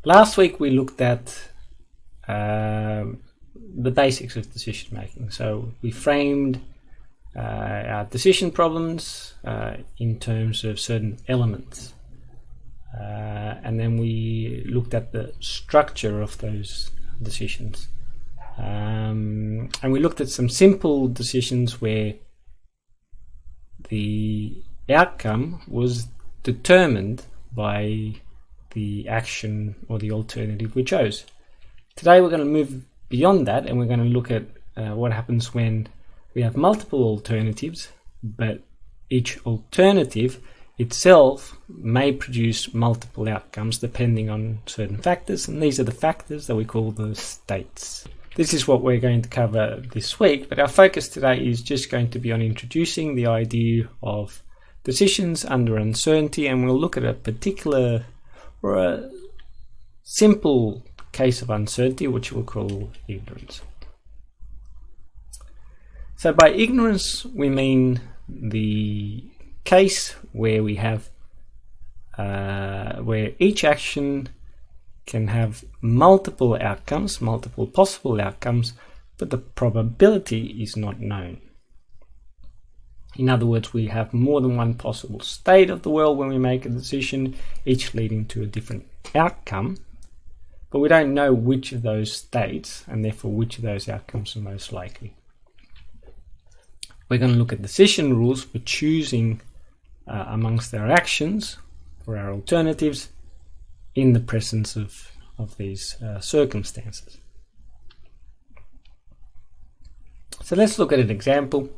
Last week we looked at the basics of decision making. So we framed our decision problems in terms of certain elements. And then we looked at the structure of those decisions. And we looked at some simple decisions where the outcome was determined by the action or the alternative we chose. Today we're going to move beyond that, and we're going to look at what happens when we have multiple alternatives, but each alternative itself may produce multiple outcomes depending on certain factors, and these are the factors that we call the states. This is what we're going to cover this week, but our focus today is just going to be on introducing the idea of decisions under uncertainty, and we'll look at a particular or a simple case of uncertainty, which we'll call ignorance. So by ignorance we mean the case where we have where each action can have multiple outcomes, multiple possible outcomes, but the probability is not known. In other words, we have more than one possible state of the world when we make a decision, each leading to a different outcome, but we don't know which of those states and therefore which of those outcomes are most likely. We're going to look at decision rules for choosing amongst our actions or our alternatives in the presence of these circumstances. So let's look at an example.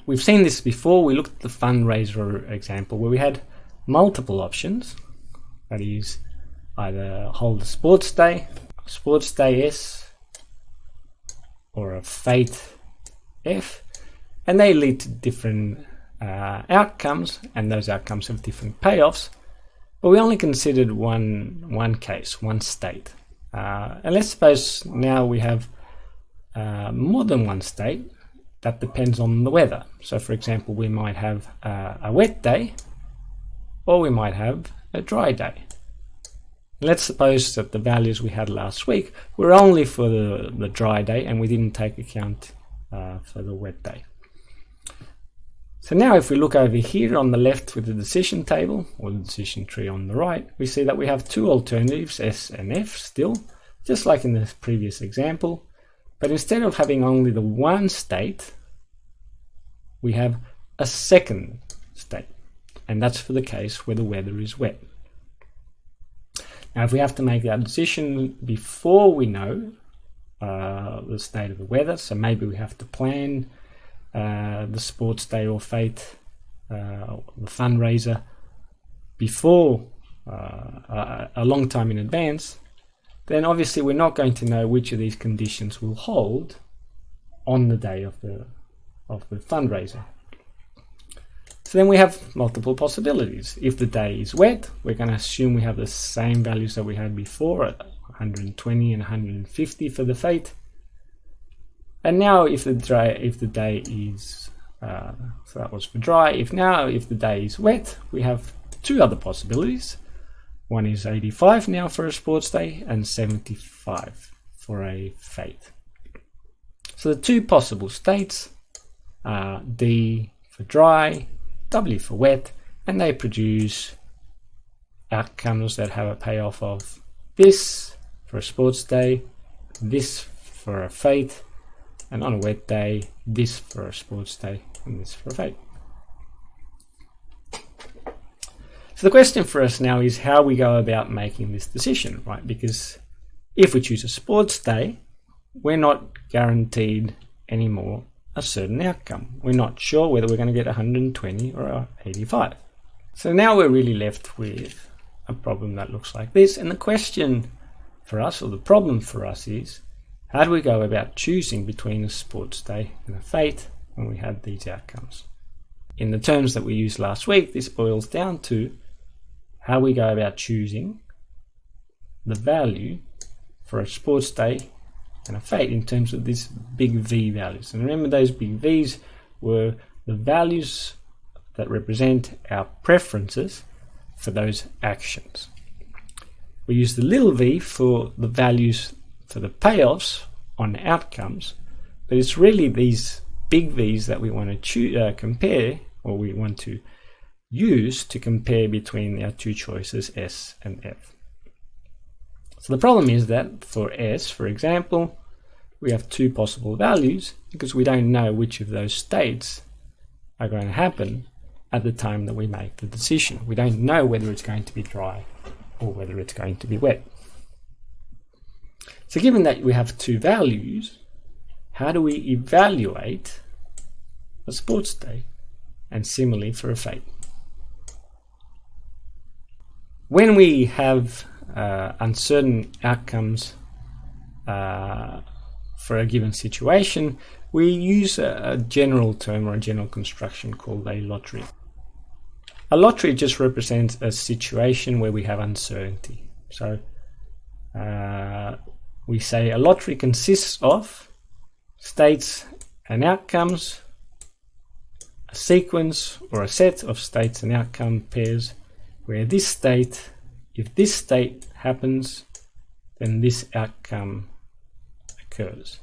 We've seen this before. We looked at the fundraiser example where we had multiple options. That is, either hold a sports day S, or a fate F, and they lead to different outcomes, and those outcomes have different payoffs. But we only considered one case, one state. And let's suppose now we have more than one state. That depends on the weather. So for example, we might have a wet day, or we might have a dry day. Let's suppose that the values we had last week were only for the dry day, and we didn't take account for the wet day. So now if we look over here on the left with the decision table, or the decision tree on the right, we see that we have two alternatives, S and F still, just like in the previous example. But instead of having only the one state, we have a second state, and that's for the case where the weather is wet. Now if we have to make that decision before we know the state of the weather, so maybe we have to plan the sports day or fate, the fundraiser, before a long time in advance, then obviously we're not going to know which of these conditions will hold on the day of the fundraiser. So then we have multiple possibilities. If the day is wet, we're going to assume we have the same values that we had before at 120 and 150 for the fate. And now if the day is so that was for dry. If the day is wet, we have two other possibilities. One is 85 now for a sports day, and 75 for a fate. So the two possible states are D for dry, W for wet, and they produce outcomes that have a payoff of this for a sports day, this for a fate, and on a wet day, this for a sports day, and this for a fate. So the question for us now is how we go about making this decision, right? Because if we choose a sports day, we're not guaranteed anymore a certain outcome. We're not sure whether we're going to get 120 or 85. So now we're really left with a problem that looks like this. And the question for us, or the problem for us, is how do we go about choosing between a sports day and a fate when we had these outcomes? In the terms that we used last week, this boils down to how we go about choosing the value for a sports day and a fate in terms of these big V values. And remember, those big V's were the values that represent our preferences for those actions. We use the little v for the values for the payoffs on outcomes, but it's really these big V's that we want to compare, or we want to use to compare between our two choices S and F. So the problem is that for S, for example, we have two possible values because we don't know which of those states are going to happen at the time that we make the decision. We don't know whether it's going to be dry or whether it's going to be wet. So given that we have two values, how do we evaluate a sports day? And similarly for a fate. When we have uncertain outcomes for a given situation, we use a general term or a general construction called a lottery. A lottery just represents a situation where we have uncertainty. So we say a lottery consists of states and outcomes, a sequence or a set of states and outcome pairs where this state, if this state happens, then this outcome occurs.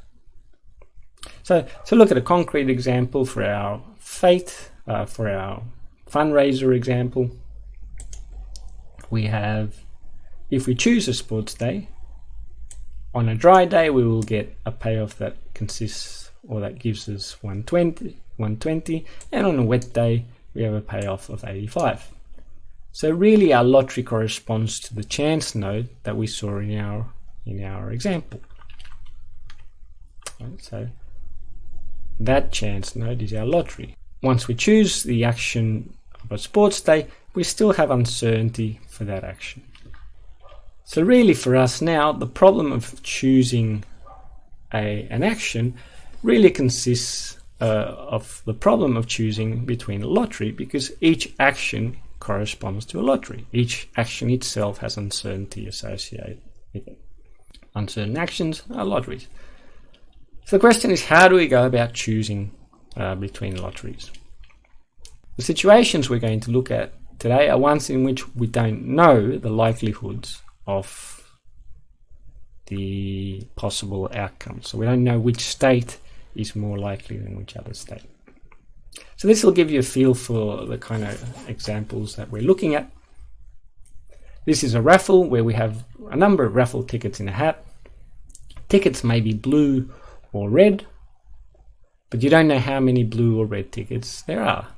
So look at a concrete example for our fate, for our fundraiser example. We have, if we choose a sports day, on a dry day we will get a payoff that consists, or that gives us 120, and on a wet day we have a payoff of 85. So really our lottery corresponds to the chance node that we saw in our example. Right, so that chance node is our lottery. Once we choose the action of a sports day, we still have uncertainty for that action. So really for us now, the problem of choosing an action really consists of the problem of choosing between a lottery, because each action corresponds to a lottery. Each action itself has uncertainty associated with it. Uncertain actions are lotteries. So the question is, how do we go about choosing between lotteries? The situations we're going to look at today are ones in which we don't know the likelihoods of the possible outcomes. So we don't know which state is more likely than which other state. So this will give you a feel for the kind of examples that we're looking at. This is a raffle where we have a number of raffle tickets in a hat. Tickets may be blue or red, but you don't know how many blue or red tickets there are.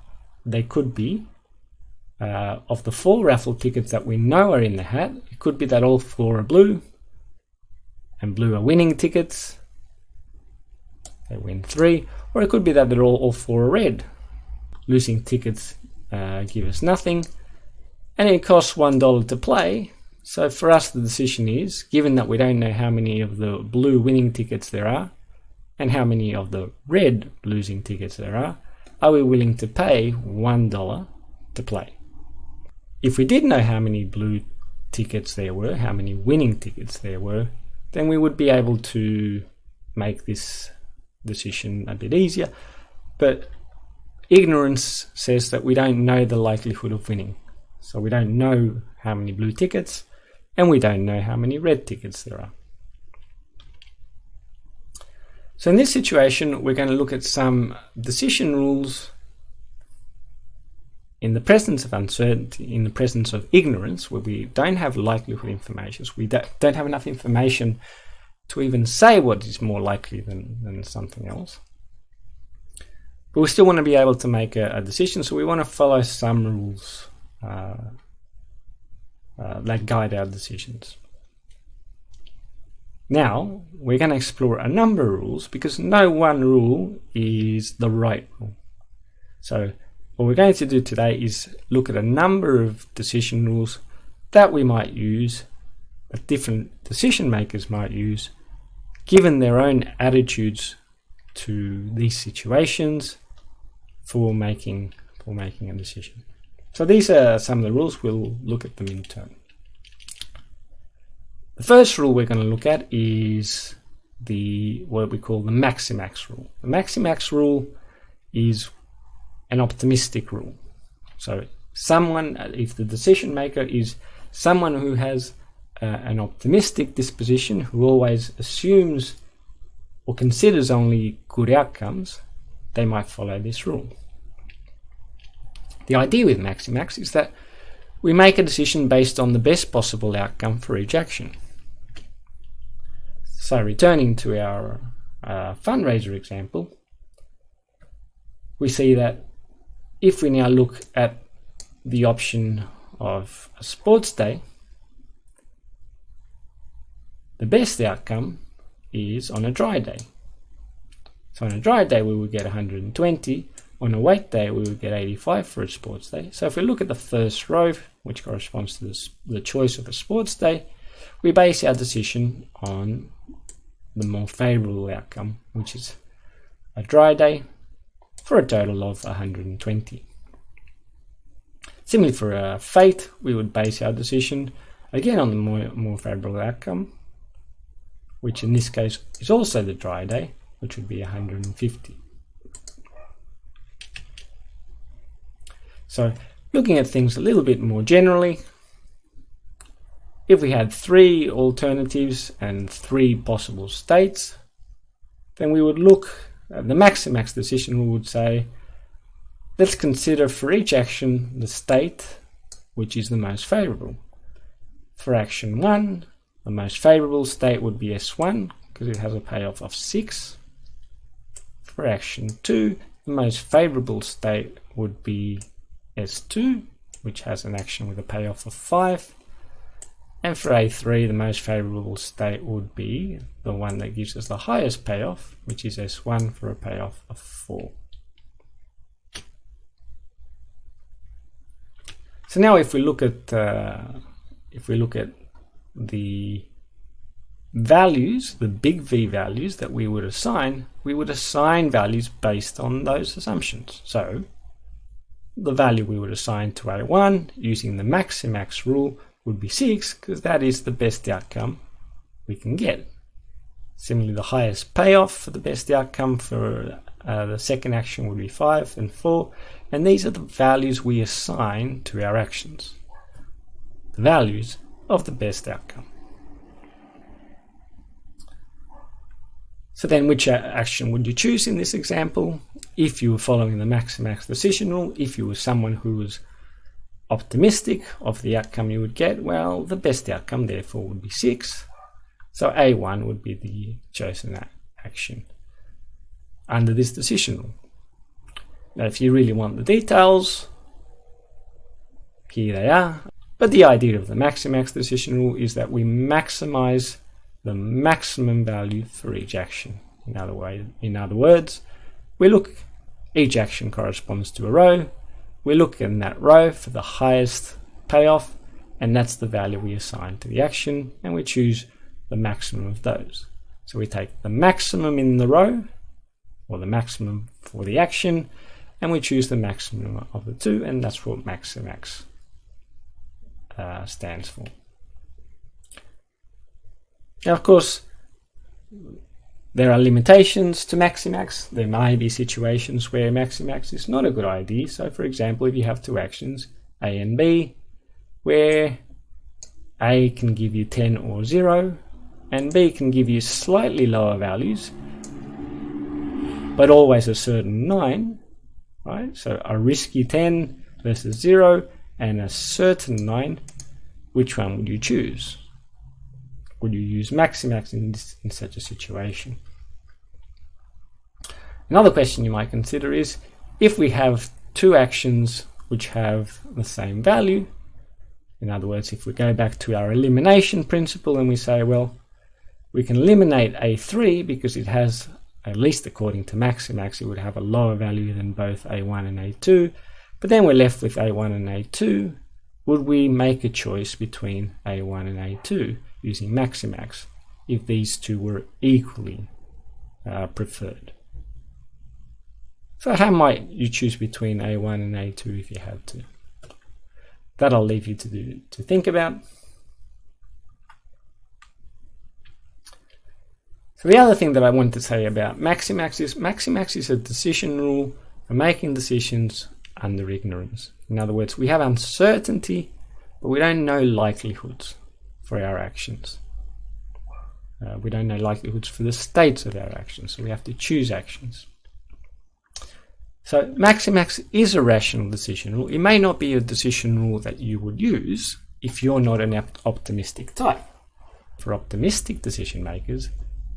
They could be, of the 4 raffle tickets that we know are in the hat, it could be that all 4 are blue, and blue are winning tickets, they win 3, or it could be that they're all 4 are red. Losing tickets give us nothing, and it costs $1 to play. So for us the decision is, given that we don't know how many of the blue winning tickets there are, and how many of the red losing tickets there are we willing to pay $1 to play? If we did know how many blue tickets there were, how many winning tickets there were, then we would be able to make this decision a bit easier. But ignorance says that we don't know the likelihood of winning. So we don't know how many blue tickets, and we don't know how many red tickets there are. So in this situation, we're going to look at some decision rules in the presence of uncertainty, in the presence of ignorance, where we don't have likelihood information. We don't have enough information to even say what is more likely than something else. But we still want to be able to make a decision, so we want to follow some rules that guide our decisions. Now, we're going to explore a number of rules, because no one rule is the right rule. So what we're going to do today is look at a number of decision rules that we might use, that different decision makers might use, given their own attitudes to these situations for making a decision. So these are some of the rules. We'll look at them in turn. The first rule we're going to look at is what we call the Maximax rule. The Maximax rule is an optimistic rule. So if the decision maker is someone who has an optimistic disposition who always assumes or considers only good outcomes, they might follow this rule. The idea with Maximax is that we make a decision based on the best possible outcome for each action. So returning to our fundraiser example, we see that if we now look at the option of a sports day, the best outcome is on a dry day. So on a dry day we will get 120, on a wet day we will get 85 for a sports day. So if we look at the first row, which corresponds to the choice of a sports day, we base our decision on the more favourable outcome, which is a dry day, for a total of 120. Similarly for a fate, we would base our decision again on the more favourable outcome, which in this case is also the dry day, which would be 150. So looking at things a little bit more generally, if we had 3 alternatives and 3 possible states, then we would look at the Maximax decision. We would say, let's consider for each action the state which is the most favourable. For action 1, the most favourable state would be S1 because it has a payoff of 6. For action 2, the most favourable state would be S2, which has an action with a payoff of 5. And for A3, the most favourable state would be the one that gives us the highest payoff, which is S1 for a payoff of 4. So now if we look at the values, the big V values that we would assign values based on those assumptions. So the value we would assign to A1 using the Maximax rule would be 6, because that is the best outcome we can get. Similarly, the highest payoff for the best outcome for the second action would be 5 and 4, and these are the values we assign to our actions, the values of the best outcome. So then which action would you choose in this example? If you were following the Maximax decision rule, if you were someone who was optimistic of the outcome you would get, well, the best outcome therefore would be 6. So A1 would be the chosen action under this decision rule. Now if you really want the details, here they are. But the idea of the Maximax decision rule is that we maximize the maximum value for each action. In other words, we look, each action corresponds to a row. We look in that row for the highest payoff, and that's the value we assign to the action, and we choose the maximum of those. So we take the maximum in the row, or the maximum for the action, and we choose the maximum of the two, and that's what Maximax stands for. Now, of course, there are limitations to Maximax. There may be situations where Maximax is not a good idea. So, for example, if you have two actions, A and B, where A can give you 10 or 0, and B can give you slightly lower values, but always a certain 9, right? So a risky 10 versus 0 and a certain 9, which one would you choose? Would you use Maximax in such a situation? Another question you might consider is, if we have two actions which have the same value, in other words, if we go back to our elimination principle and we say, well, we can eliminate A3 because it has, at least according to Maximax, it would have a lower value than both A1 and A2, but then we're left with A1 and A2. Would we make a choice between A1 and A2 using Maximax if these two were equally preferred? So how might you choose between A1 and A2 if you had to? That I'll leave you to think about. So the other thing that I want to say about Maximax is a decision rule for making decisions under ignorance. In other words, we have uncertainty, but we don't know likelihoods. for our actions. We don't know likelihoods for the states of our actions, so we have to choose actions. So Maximax is a rational decision rule. It may not be a decision rule that you would use if you're not an optimistic type. For optimistic decision makers,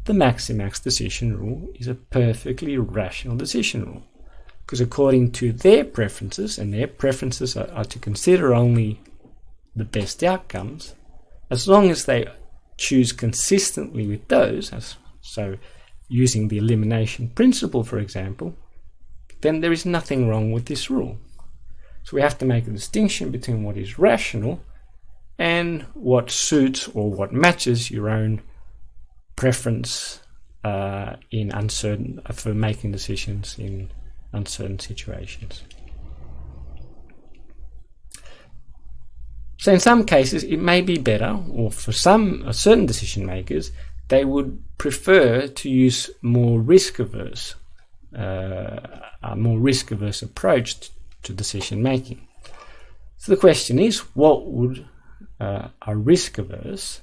the Maximax decision rule is a perfectly rational decision rule, because according to their preferences, and their preferences are to consider only the best outcomes, as long as they choose consistently with those, so using the elimination principle, for example, then there is nothing wrong with this rule. So we have to make a distinction between what is rational and what suits or what matches your own preference in uncertain for making decisions in uncertain situations. So in some cases it may be better, or for some certain decision makers, they would prefer to use a more risk-averse approach to decision making. So the question is, what would a risk-averse,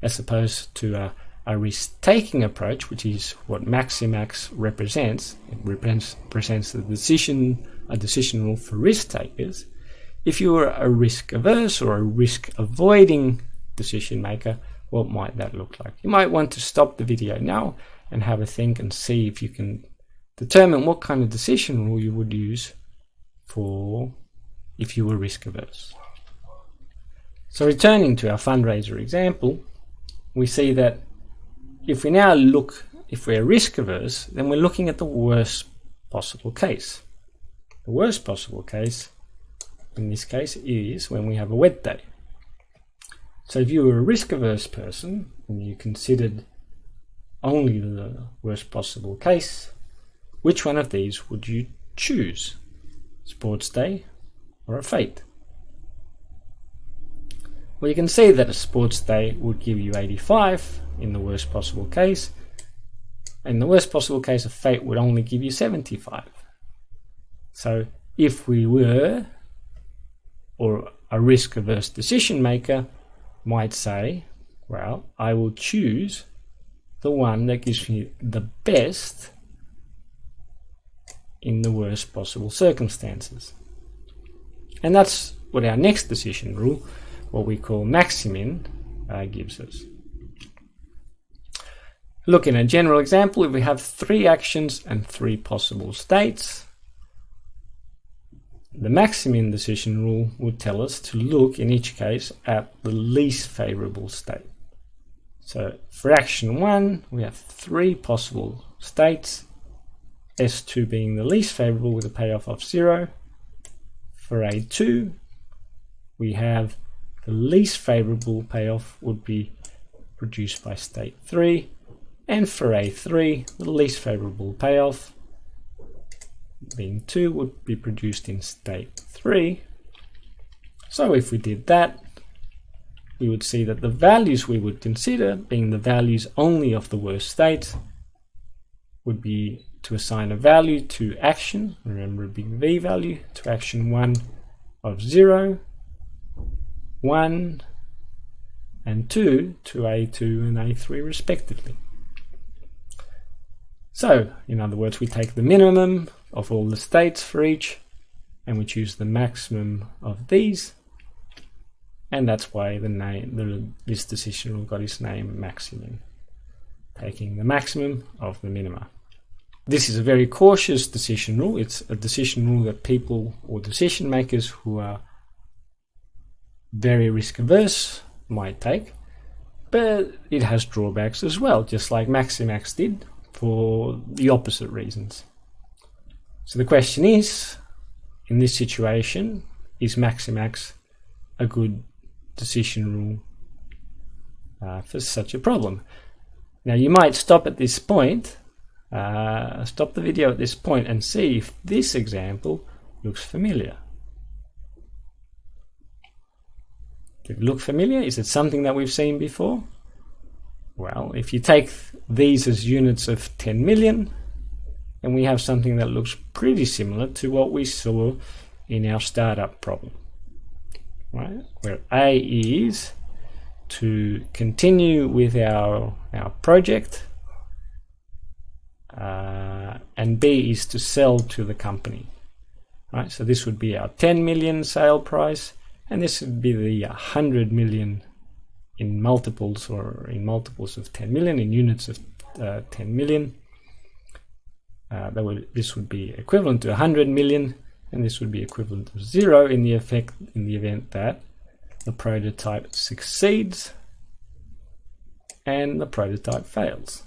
as opposed to a risk-taking approach, which is what Maximax represents? It represents a decision rule for risk-takers. If you are a risk-averse or a risk-avoiding decision maker, what might that look like? You might want to stop the video now and have a think and see if you can determine what kind of decision rule you would use for if you were risk-averse. So returning to our fundraiser example, we see that if we're risk-averse, then we're looking at the worst possible case. The worst possible case in this case is when we have a wet day. So if you were a risk-averse person and you considered only the worst possible case, which one of these would you choose? Sports day or a fete? Well, you can see that a sports day would give you 85 in the worst possible case. In the worst possible case, a fete would only give you 75. So if we were, or a risk-averse decision maker might say, well, I will choose the one that gives me the best in the worst possible circumstances. And that's what our next decision rule, what we call Maximin, gives us. Look, in a general example, if we have 3 actions and 3 possible states, the Maximin decision rule would tell us to look in each case at the least favorable state. So for action 1, we have 3 possible states, S2 being the least favorable with a payoff of 0. For A2, we have the least favorable payoff would be produced by state 3, and for A3, the least favorable payoff, being 2, would be produced in state 3. So if we did that, we would see that the values we would consider, being the values only of the worst state, would be to assign a value to action, remember a big V value, to action 1 of 0, 1, and 2 to A2 and A3 respectively. So, in other words, we take the minimum of all the states for each, and we choose the maximum of these, and that's why this decision rule got its name Maximin, taking the maximum of the minima. This is a very cautious decision rule. It's a decision rule that people or decision makers who are very risk averse might take, but it has drawbacks as well, just like Maximax did, for the opposite reasons. So the question is, in this situation, is Maximax a good decision rule for such a problem? Now you might stop at this point, stop the video at this point and see if this example looks familiar. Does it look familiar? Is it something that we've seen before? Well, if you take these as units of 10 million, then we have something that looks pretty similar to what we saw in our startup problem, right? Where A is to continue with our project, and B is to sell to the company. Right, so this would be our 10 million sale price, and this would be the 100 million in multiples, or in multiples of 10 million, in units of 10 million. This would be equivalent to 100 million, and this would be equivalent to 0 in the event that the prototype succeeds and the prototype fails.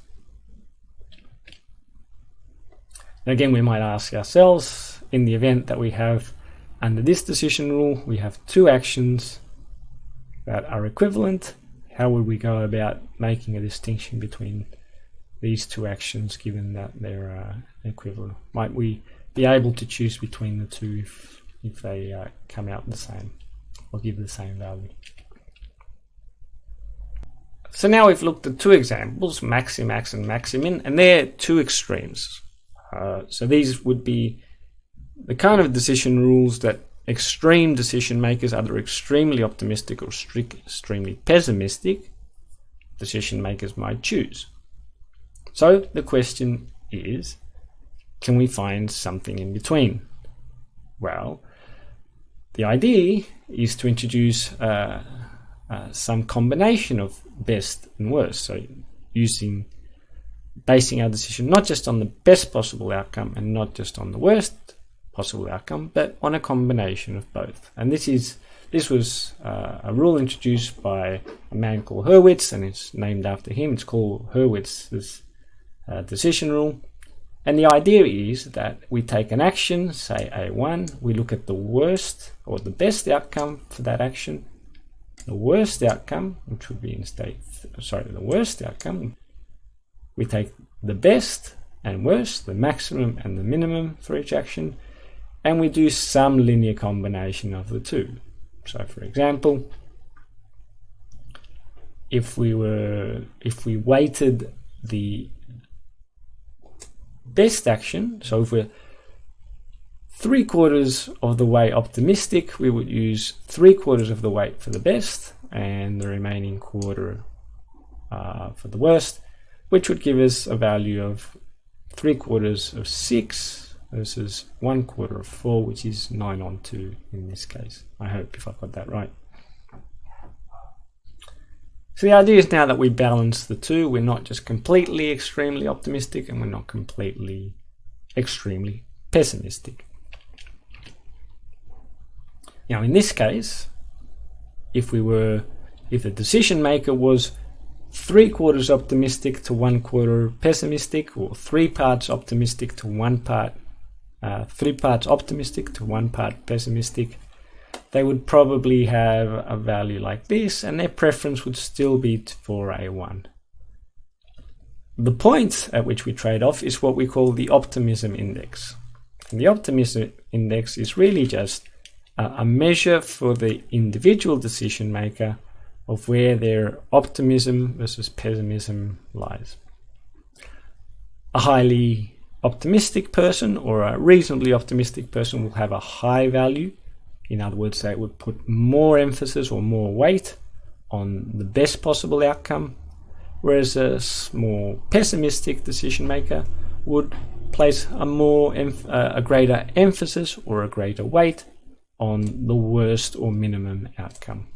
And again, we might ask ourselves, in the event that we have, under this decision rule, we have two actions that are equivalent, how would we go about making a distinction between these two actions given that they're equivalent? Might we be able to choose between the two if they come out the same or give the same value? So now we've looked at two examples, Maximax and Maximin, and they're two extremes. So these would be the kind of decision rules that extreme decision makers, either extremely optimistic or extremely pessimistic decision makers, might choose. So the question is, can we find something in between? Well, the idea is to introduce some combination of best and worst. So basing our decision not just on the best possible outcome and not just on the worst possible outcome, but on a combination of both. And this was a rule introduced by a man called Hurwitz, and it's named after him. It's called Hurwitz's decision rule. And the idea is that we take an action, say A1, we look at the worst or the best outcome for that action, the worst outcome, which would be the worst outcome. We take the best and worst, the maximum and the minimum for each action, and we do some linear combination of the two. So for example, if we weighted the best action, so if we're 3/4 of the way optimistic, we would use 3/4 of the weight for the best and the remaining quarter for the worst, which would give us a value of 3/4 of 6 versus 1/4 of 4, which is 9/2 in this case. I hope if I got that right. So the idea is now that we balance the two. We're not just completely extremely optimistic, and we're not completely extremely pessimistic. Now in this case, if the decision maker was 3/4 optimistic to 1/4 pessimistic, or 3 parts optimistic to 1 part 3 parts optimistic to 1 part pessimistic, they would probably have a value like this, and their preference would still be for A1. The point at which we trade off is what we call the optimism index. And the optimism index is really just a measure for the individual decision maker of where their optimism versus pessimism lies. A highly optimistic person or a reasonably optimistic person will have a high value. In other words, they would put more emphasis or more weight on the best possible outcome, whereas a more pessimistic decision maker would place a greater emphasis or a greater weight on the worst or minimum outcome.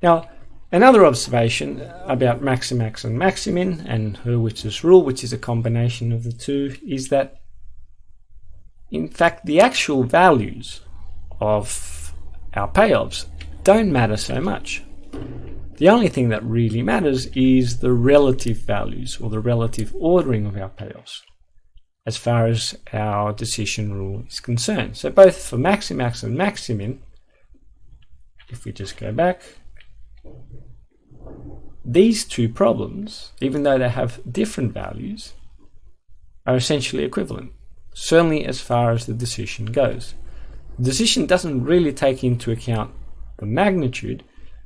Now, another observation about Maximax and Maximin and Hurwitz's rule, which is a combination of the two, is that in fact the actual values of our payoffs don't matter so much. The only thing that really matters is the relative values or the relative ordering of our payoffs as far as our decision rule is concerned. So both for Maximax and Maximin, if we just go back, these two problems, even though they have different values, are essentially equivalent, certainly as far as the decision goes. The decision doesn't really take into account the magnitude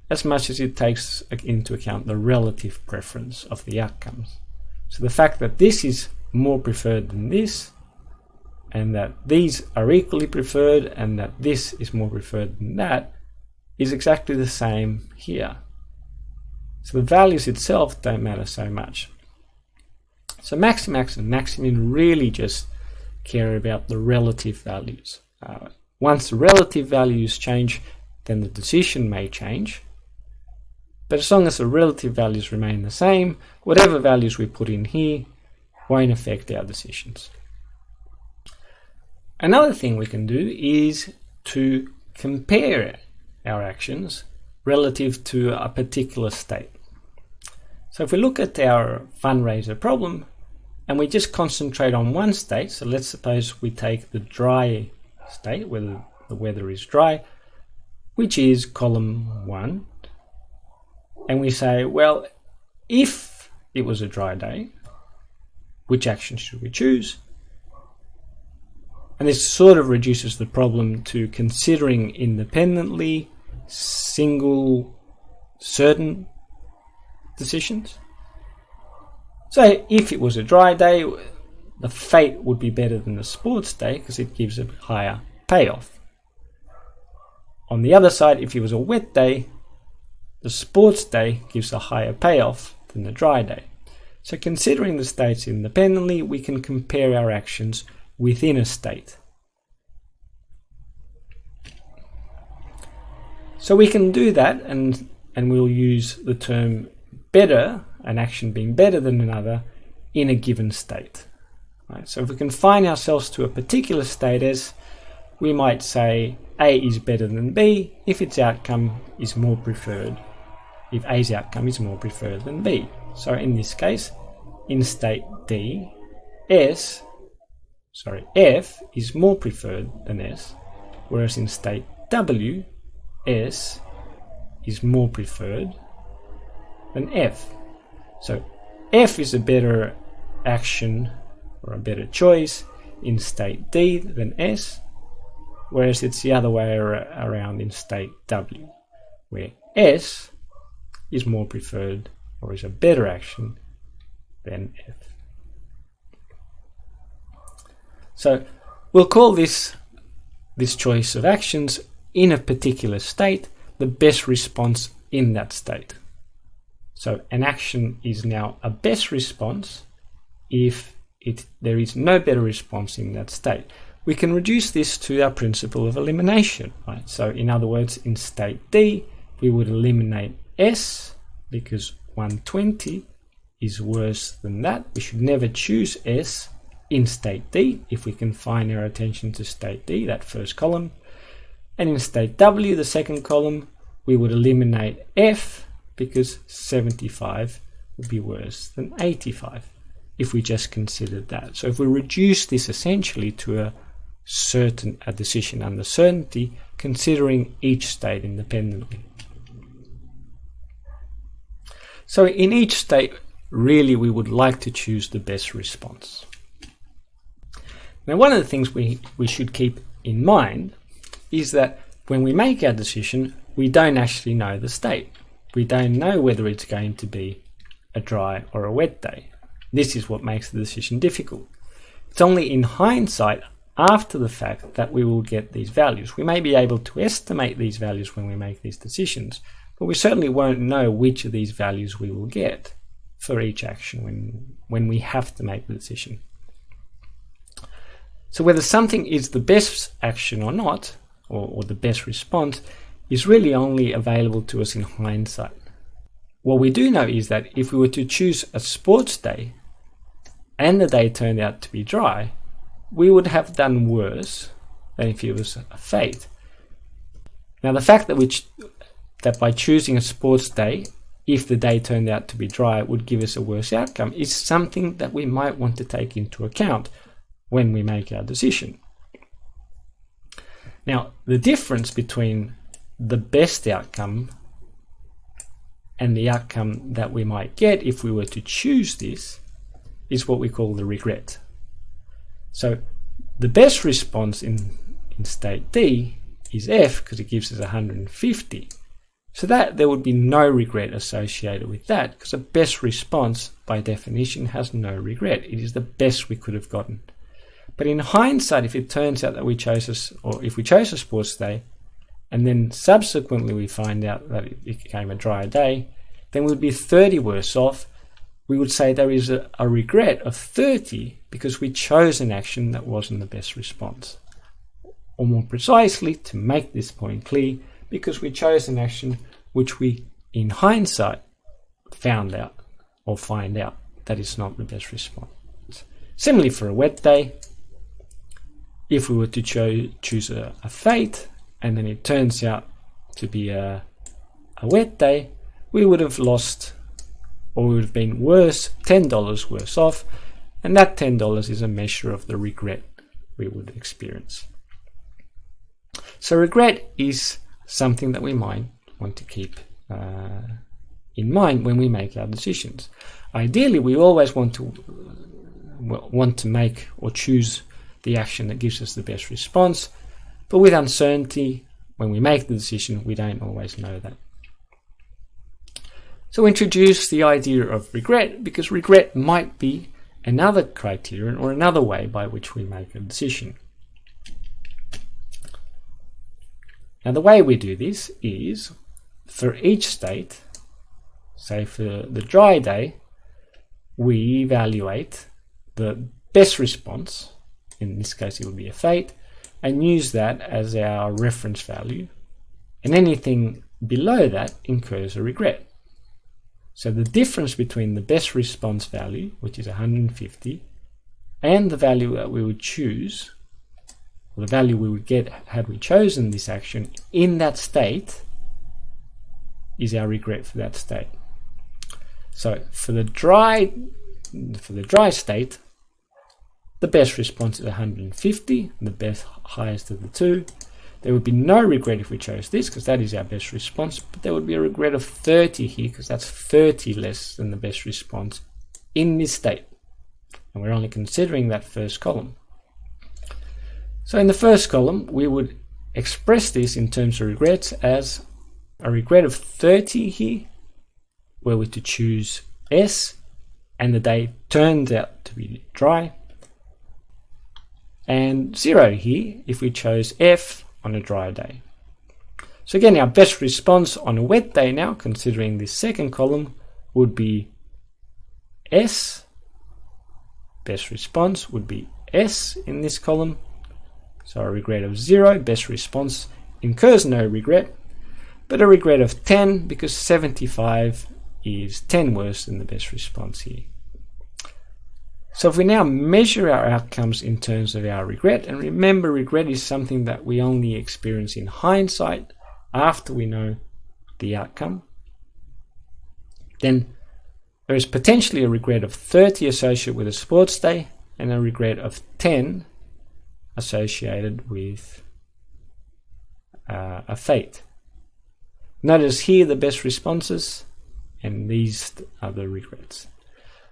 as much as it takes into account the relative preference of the outcomes. So the fact that this is more preferred than this, and that these are equally preferred and that this is more preferred than that is exactly the same here. So the values itself don't matter so much. So maximax and maximin really just care about the relative values. Once the relative values change, then the decision may change. But as long as the relative values remain the same, whatever values we put in here won't affect our decisions. Another thing we can do is to compare our actions relative to a particular state. So if we look at our fundraiser problem and we just concentrate on one state, so let's suppose we take the dry state, where the weather is dry, which is column 1, and we say, well, if it was a dry day, which action should we choose? And this sort of reduces the problem to considering independently single certain decisions. So if it was a dry day, the fate would be better than the sports day because it gives a higher payoff. On the other side, if it was a wet day, the sports day gives a higher payoff than the dry day. So considering the states independently, we can compare our actions within a state. So we can do that, and we'll use the term better, an action being better than another, in a given state. Right? So if we confine ourselves to a particular state as, we might say A is better than B if its outcome is more preferred, if A's outcome is more preferred than B. So in this case, in state D, F is more preferred than S, whereas in state W, S is more preferred than F. So F is a better action or a better choice in state D than S, whereas it's the other way around in state W, where S is more preferred or is a better action than F. So we'll call this choice of actions in a particular state the best response in that state. So an action is now a best response if there is no better response in that state. We can reduce this to our principle of elimination, right? So in other words, in state D, we would eliminate S because 120 is worse than that. We should never choose S in state D if we confine our attention to state D, that first column. And in state W, the second column, we would eliminate F because 75 would be worse than 85 if we just considered that. So if we reduce this essentially to a decision under certainty, considering each state independently. So in each state, really we would like to choose the best response. Now, one of the things we should keep in mind is that when we make our decision, we don't actually know the state. We don't know whether it's going to be a dry or a wet day. This is what makes the decision difficult. It's only in hindsight, after the fact, that we will get these values. We may be able to estimate these values when we make these decisions, but we certainly won't know which of these values we will get for each action when we have to make the decision. So whether something is the best action or not, or the best response, is really only available to us in hindsight. What we do know is that if we were to choose a sports day and the day turned out to be dry, we would have done worse than if it was a fate. Now, the fact that by choosing a sports day, if the day turned out to be dry, would give us a worse outcome is something that we might want to take into account when we make our decision. Now, the difference between the best outcome and the outcome that we might get if we were to choose this is what we call the regret. So the best response in state D is F because it gives us 150. So that there would be no regret associated with that, because a best response by definition has no regret. It is the best we could have gotten. But in hindsight, if it turns out that we chose if we chose a sports day, and then subsequently we find out that it became a drier day, then we'd be 30 worse off. We would say there is a regret of 30 because we chose an action that wasn't the best response. Or more precisely, to make this point clear, because we chose an action which we, in hindsight, find out that is not the best response. Similarly, for a wet day, if we were to choose a fate, and then it turns out to be a wet day, we would have lost, or we would have been worse, $10 worse off, and that $10 is a measure of the regret we would experience. So regret is something that we might want to keep in mind when we make our decisions. Ideally, we always want to make or choose the action that gives us the best response, but with uncertainty, when we make the decision, we don't always know that. So introduce the idea of regret, because regret might be another criterion or another way by which we make a decision. Now the way we do this is, for each state, say for the dry day, we evaluate the best response, in this case it would be a fate, and use that as our reference value, and anything below that incurs a regret. So the difference between the best response value, which is 150, and the value that we would choose, or the value we would get had we chosen this action in that state, is our regret for that state. So for the dry state, the best response is 150, the best highest of the two. There would be no regret if we chose this, because that is our best response, but there would be a regret of 30 here, because that's 30 less than the best response in this state. And we're only considering that first column. So in the first column, we would express this in terms of regrets as a regret of 30 here, were we to choose S, and the day turns out to be dry, and 0 here if we chose F on a dry day. So again, our best response on a wet day now, considering this second column, would be S. Best response would be S in this column. So a regret of 0, best response incurs no regret, but a regret of 10 because 75 is 10 worse than the best response here. So if we now measure our outcomes in terms of our regret, and remember regret is something that we only experience in hindsight after we know the outcome, then there is potentially a regret of 30 associated with a sports day and a regret of 10 associated with a fate. Notice here the best responses, and these are the regrets.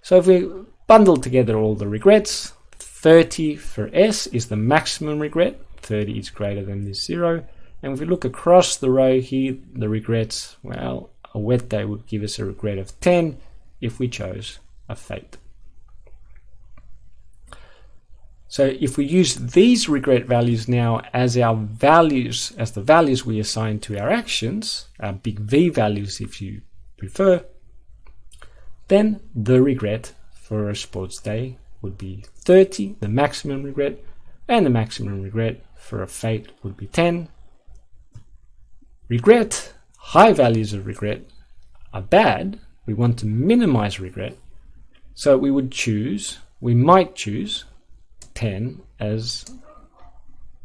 So if we bundle together all the regrets, 30 for S is the maximum regret, 30 is greater than this 0, and if we look across the row here, the regrets, well, a wet day would give us a regret of 10 if we chose a fate. So if we use these regret values now as our values, as the values we assign to our actions, our big V values if you prefer, then the regret for a sports day would be 30, the maximum regret, and the maximum regret for a fate would be 10. Regret, high values of regret are bad. We want to minimize regret. So we might choose 10 as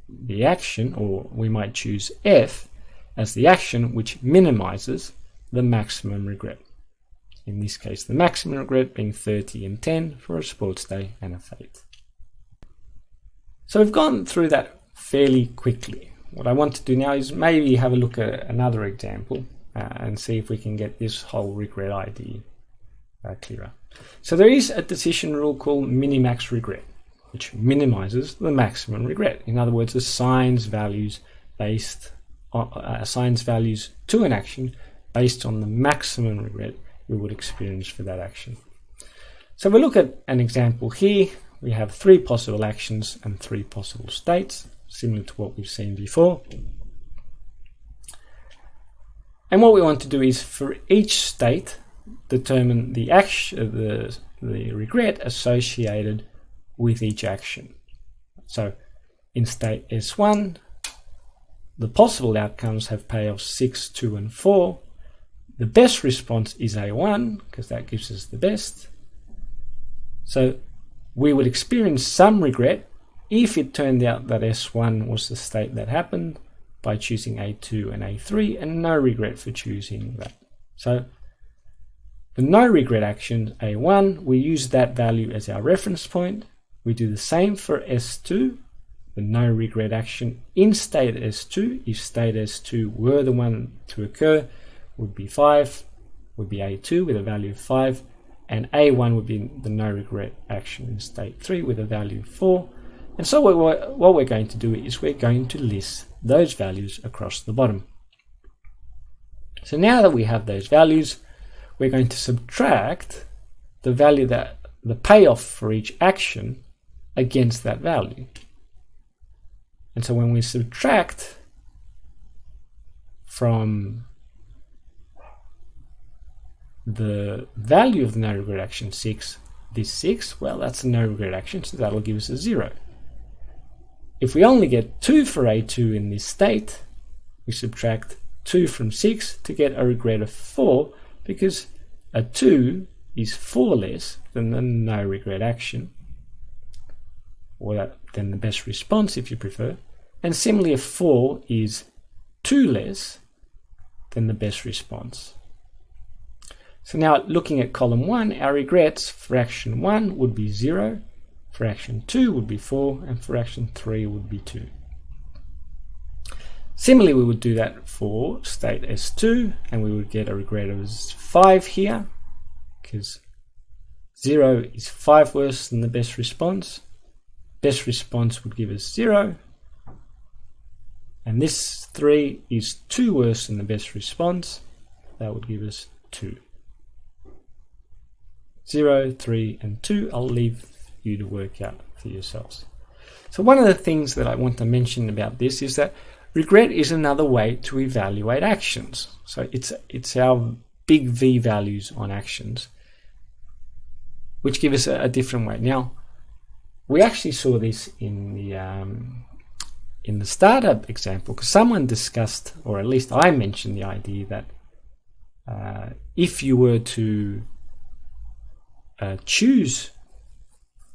the action, or we might choose F as the action which minimizes the maximum regret. In this case, the maximum regret being 30 and 10 for a sports day and a fate. So we've gone through that fairly quickly. What I want to do now is maybe have a look at another example and see if we can get this whole regret idea clearer. So there is a decision rule called minimax regret, which minimizes the maximum regret. In other words, assigns values to an action based on the maximum regret we would experience for that action. So we look at an example here we have 3 possible actions and 3 possible states, similar to what we've seen before. And what we want to do is for each state determine the action, the regret associated with each action. So in state S1, the possible outcomes have payoffs 6, 2, and 4. The best response is A1 because that gives us the best. So we would experience some regret if it turned out that S1 was the state that happened by choosing A2 and A3, and no regret for choosing that. So the no regret action A1, we use that value as our reference point. We do the same for S2, the no regret action in state S2. If state S2 were the one to occur, would be 5, would be A2 with a value of 5, and A1 would be the no regret action in state 3 with a value of 4. And so what we're going to do is we're going to list those values across the bottom. So now that we have those values, we're going to subtract the value that the payoff for each action against that value. And so when we subtract from the value of the no regret action 6, this 6, well, that's a no regret action, so that'll give us a 0. If we only get 2 for A2 in this state, we subtract 2 from 6 to get a regret of 4, because a 2 is 4 less than the no regret action, or than the best response if you prefer, and similarly a 4 is 2 less than the best response. So now looking at column 1, our regrets for action 1 would be 0, for action 2 would be 4, and for action 3 would be 2. Similarly, we would do that for state S2, and we would get a regret of 5 here, because 0 is 5 worse than the best response. Best response would give us 0, and this 3 is 2 worse than the best response. That would give us 2. 0, 3, and 2. I'll leave you to work out for yourselves. So one of the things that I want to mention about this is that regret is another way to evaluate actions. So it's our big V values on actions, which give us a different way. Now, we actually saw this in the startup example, because someone discussed, or at least I mentioned the idea that if you were to choose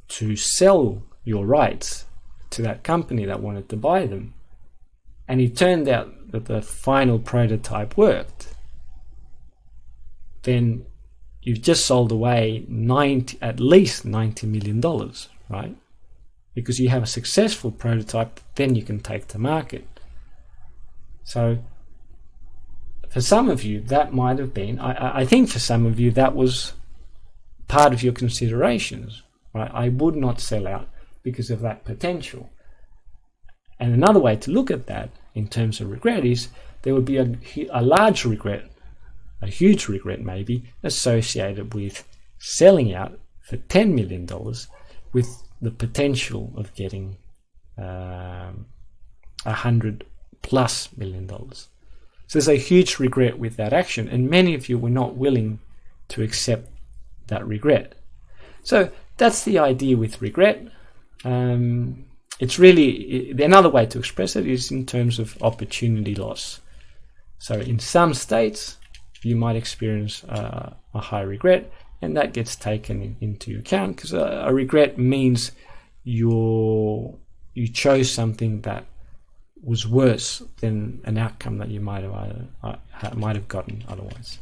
to sell your rights to that company that wanted to buy them, and it turned out that the final prototype worked, then you've just sold away at least $90 million, right? Because you have a successful prototype, then you can take to market. So for some of you, that might have been, I think for some of you, that was part of your considerations, right? I would not sell out because of that potential. And another way to look at that in terms of regret is there would be a large regret, a huge regret maybe, associated with selling out for $10 million with the potential of getting $100+ million. So there's a huge regret with that action, and many of you were not willing to accept that regret. So that's the idea with regret. It's really, another way to express it is in terms of opportunity loss. So in some states, you might experience a high regret, and that gets taken into account, because a regret means you chose something that was worse than an outcome that you might have gotten otherwise.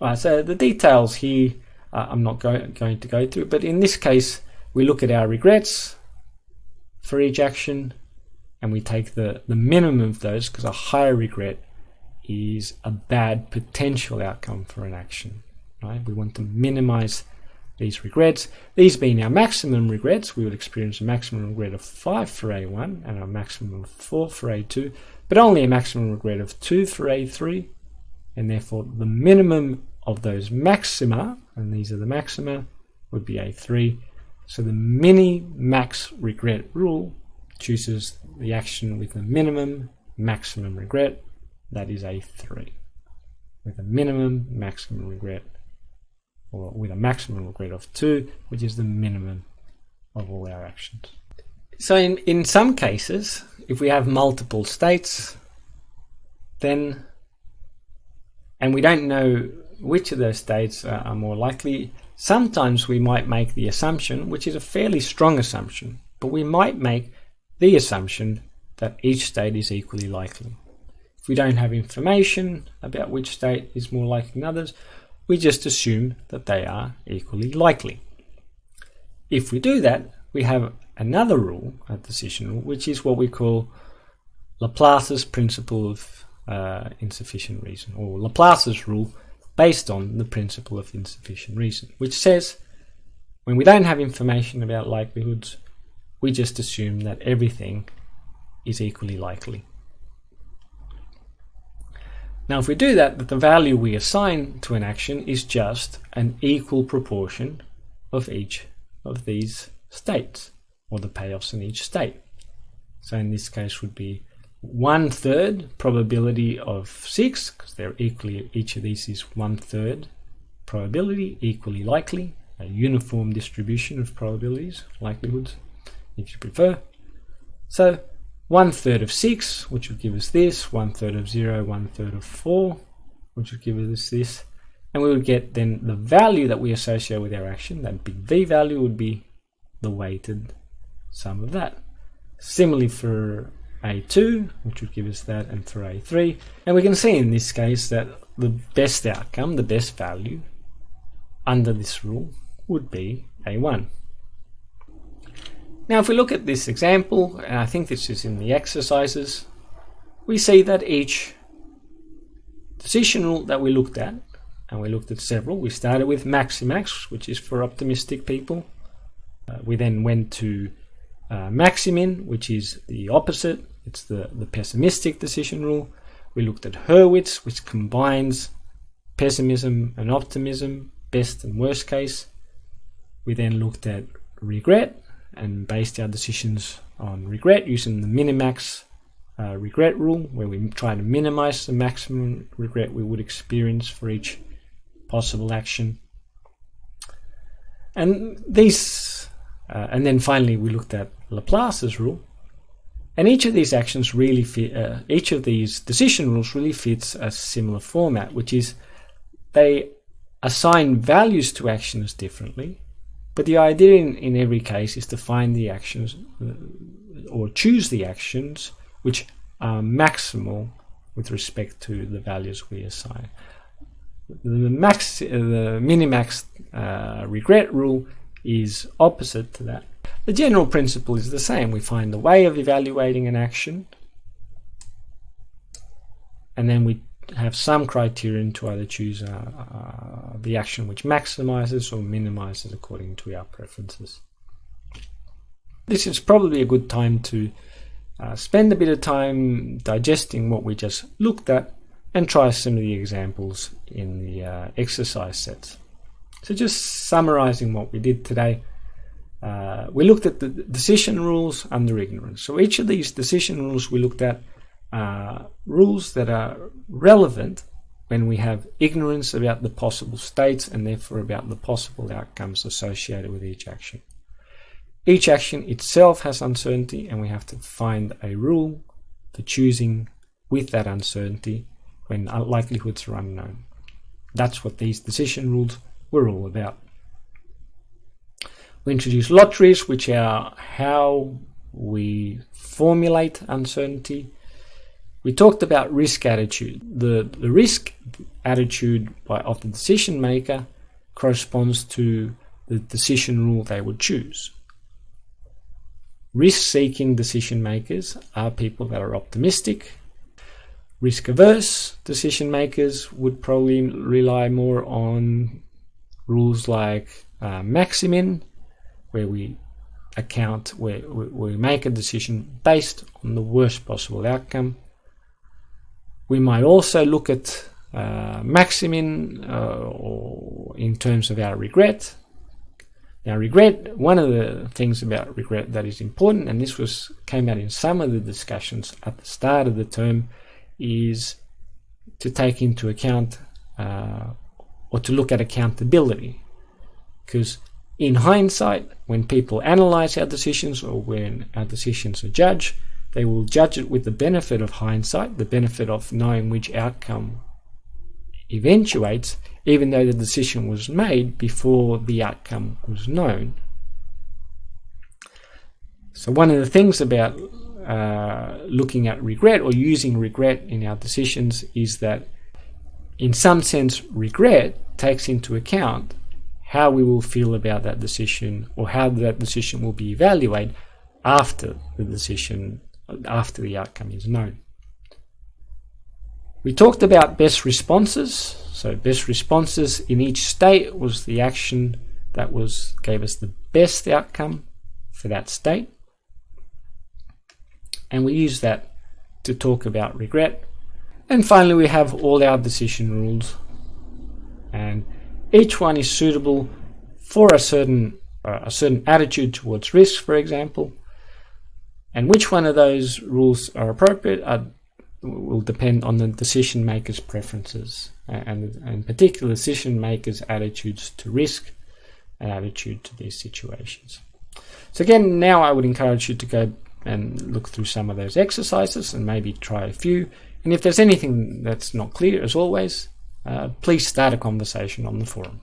All right, so the details here, I'm not going to go through, but in this case, we look at our regrets for each action, and we take the minimum of those, because a high regret is a bad potential outcome for an action, right? We want to minimize these regrets. These being our maximum regrets, we would experience a maximum regret of 5 for A1 and a maximum of 4 for A2, but only a maximum regret of 2 for A3, and therefore the minimum of those maxima, and these are the maxima, would be A3, So the mini-max regret rule chooses the action with the minimum maximum regret, that is a 3. With a minimum maximum regret, or with a maximum regret of 2, which is the minimum of all our actions. So in some cases, if we have multiple states, then, and we don't know which of those states are more likely, sometimes we might make the assumption, which is a fairly strong assumption, but we might make the assumption that each state is equally likely. If we don't have information about which state is more likely than others, we just assume that they are equally likely. If we do that, we have another rule, a decision rule, which is what we call Laplace's principle of insufficient reason, or Laplace's rule based on the principle of insufficient reason, which says when we don't have information about likelihoods, we just assume that everything is equally likely. Now, if we do that, the value we assign to an action is just an equal proportion of each of these states, or the payoffs in each state. So in this case would be 1/3 probability of 6, because they're equally, each of these is 1/3 probability, equally likely, a uniform distribution of probabilities, likelihoods, if you prefer. So 1/3 of 6, which would give us this, 1/3 of 0, 1/3 of 4, which would give us this, and we would get then the value that we associate with our action, that big V value would be the weighted sum of that. Similarly for A2, which would give us that, and for A3, and we can see in this case that the best outcome, the best value under this rule would be A1. Now if we look at this example, and I think this is in the exercises, we see that each decision rule that we looked at, and we looked at several, we started with maximax, which is for optimistic people. We then went to maximin, which is the opposite, it's the pessimistic decision rule. We looked at Hurwitz, which combines pessimism and optimism, best and worst case. We then looked at regret and based our decisions on regret using the minimax regret rule, where we try to minimize the maximum regret we would experience for each possible action. And these, and then finally we looked at Laplace's rule. And each of these actions really fit, each of these decision rules really fits a similar format, which is they assign values to actions differently, but the idea in every case is to find the actions or choose the actions which are maximal with respect to the values we assign. The minimax regret rule is opposite to that. The general principle is the same. We find the way of evaluating an action, and then we have some criterion to either choose the action which maximizes or minimizes according to our preferences. This is probably a good time to spend a bit of time digesting what we just looked at and try some of the examples in the exercise sets. So just summarizing what we did today, we looked at the decision rules under ignorance. So each of these decision rules we looked at rules that are relevant when we have ignorance about the possible states and therefore about the possible outcomes associated with each action. Each action itself has uncertainty, and we have to find a rule for choosing with that uncertainty when likelihoods are unknown. That's what these decision rules were all about. We introduced lotteries, which are how we formulate uncertainty. We talked about risk attitude. The risk attitude of the decision maker corresponds to the decision rule they would choose. Risk-seeking decision makers are people that are optimistic. Risk-averse decision makers would probably rely more on rules like maximin, where we make a decision based on the worst possible outcome. We might also look at maximin or in terms of our regret. Now regret, one of the things about regret that is important, and this came out in some of the discussions at the start of the term, is to take into account or to look at accountability. Because in hindsight, when people analyze our decisions or when our decisions are judged, they will judge it with the benefit of hindsight, the benefit of knowing which outcome eventuates, even though the decision was made before the outcome was known. So one of the things about looking at regret or using regret in our decisions is that in some sense regret takes into account how we will feel about that decision or how that decision will be evaluated after the outcome is known. We talked about best responses. So best responses in each state was the action that gave us the best outcome for that state. And we use that to talk about regret. And finally, we have all our decision rules. And each one is suitable for a certain attitude towards risk, for example. And which one of those rules are appropriate will depend on the decision maker's preferences and in particular decision maker's attitudes to risk and attitude to these situations. So again, now I would encourage you to go and look through some of those exercises and maybe try a few. And if there's anything that's not clear, as always, please start a conversation on the forum.